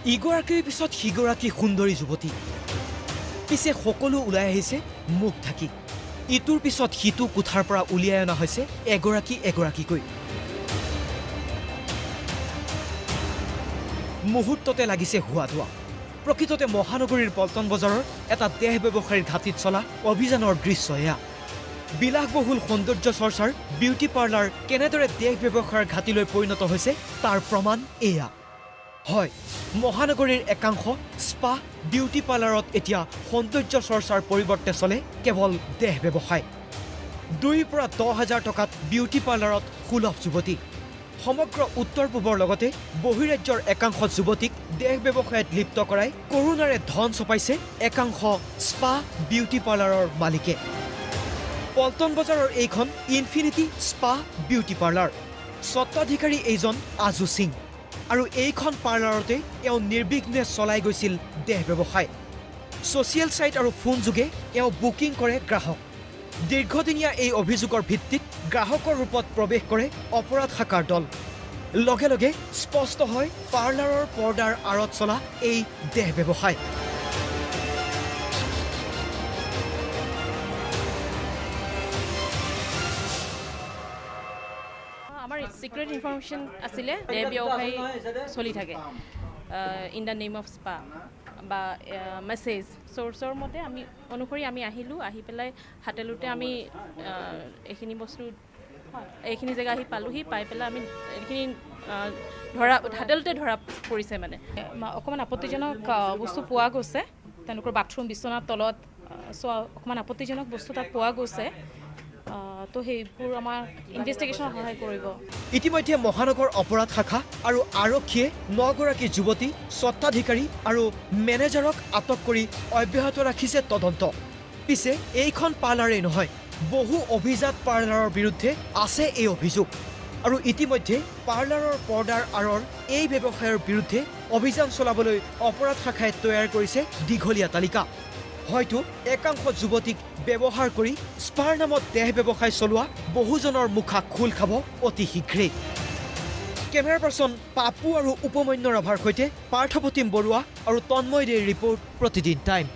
ইগৰাকীৰ পিছত সিগৰাকী সুন্দৰী যুৱতী পিছে সকলো ওলাই আহিছে মুখ ঢাকি ইটোৰ পিছত সিটো কোঠাৰ পৰা উলিয়াই অনা হৈছে এগৰাকী এগৰাকীকৈ মুহূৰ্ততে লাগিছে হুৱা ধোৱা প্ৰকৃততে মহানগৰীৰ পল্টন বজাৰৰ এটা দেহ ব্যৱসায়ীৰ ঘাটিত চলা অভিযানৰ দৃশ্য এয়া বিলাসবহুল সৌন্দৰ্য চৰ্চাৰ বিউটি পাৰ্লাৰ কেনেদৰে দেহ ব্যৱসায়ৰ ঘাটিলৈ পৰিণত হৈছে তাৰ প্ৰমাণ এয়া হয় মহানগৰীৰ একাংশ স্পা বিউটি পাৰ্লাৰত এতিয়া সৌন্দৰ্য চৰ্চাৰ পৰিৱৰ্তে চলে কেৱল দেহ ব্যৱসায় 2 পৰা 10,000 টকাত বিউটি পাৰ্লাৰত সুলভ যুৱতী সমগ্ৰ উত্তৰ পূবৰ লগতে বহিৰাজ্যৰ একাংশ যুৱতীক দেহ ব্যৱসায়ত লিপ্ত কৰাই কৰোনাৰে ধন চপাইছে একাংশ স্পা বিউটি পাৰ্লাৰৰ মালিকে পল্টন বজাৰৰ এইখন ইনফিনিটি স্পা বিউটি পাৰ্লাৰ স্বত্বাধিকাৰী এইজন আজু সিং আৰু এইখন পাৰ্লাৰতে এওঁ নিৰ্বিঘ্নে চলাই গৈছিল দেহ ব্যৱসায় ছ'চিয়েল সাইট আৰু ফোন যোগে এওঁ বুকিং কৰে গ্ৰাহক দীৰ্ঘদিনীয়া এই অভিযোগৰ ভিত্তিত গ্ৰাহকৰ ৰূপত প্ৰৱেশ কৰে অপৰাধ শাখাৰ দল লগে লগে স্পষ্ট হয় পাৰ্লাৰৰ পৰ্দাৰ আঁৰত চলা এই দেহ ব্যৱসায় আমাৰ সিক্ৰেট ইনফৰমেশ্যন আছিলে দেহ ব্যৱসায় চলি থাকে in the name of spa বা মেছেজ চ'ৰ্চৰ মতে আমি অনুসৰি আমি আহিলোঁ আহি পেলাই হাতেলোতে আমি এইখিনি জেগা আহি পালোহি পাই পেলাই আমি এইখিনি হাতেলোতে ধৰা পৰিছে মানে অকণমান আপত্তিজনক বস্তু পোৱা গৈছে তেওঁলোকৰ বাথৰুম বিচনাৰ তলত অকণমান আপত্তিজনক বস্তু তাত পোৱা গৈছে তো সেইবোৰ আমাৰ ইনভেষ্টিগেশ্যনত সহায় কৰিব ইতিমধ্যে মহানগৰ অপৰাধ শাখা আৰু আৰক্ষীয়ে 9গৰাকী যুৱতী স্বত্বাধিকাৰী আৰু মেনেজাৰক আটক কৰি অব্যাহত ৰাখিছে তদন্ত পিছে এইখন পাৰ্লাৰেই নহয় বহু অভিজাত পাৰ্লাৰৰ বিৰুদ্ধে আছে এই অভিযোগ আৰু ইতিমধ্যে পাৰ্লাৰৰ পৰ্দাৰ আঁৰৰ এই ব্যৱসায়ৰ বিৰুদ্ধে অভিযান চলাবলৈ অপৰাধ শাখাই তৈয়াৰ কৰিছে দীঘলীয়া তালিকা হয়তো একাংশ যুৱতীক ব্যৱহাৰ কৰি স্পাৰ নামত দেহ ব্যৱসায় চলোৱা বহুজনৰ মুখা খোল খাব অতি শীঘ্ৰেই কেমেৰা পাৰ্চন পাপু আৰু উপমন্য ৰাভাৰ সৈতে পাৰ্থপ্ৰতিম বৰুৱা আৰু তন্ময় দেৰ ৰিপৰ্ট প্ৰতিদিন টাইম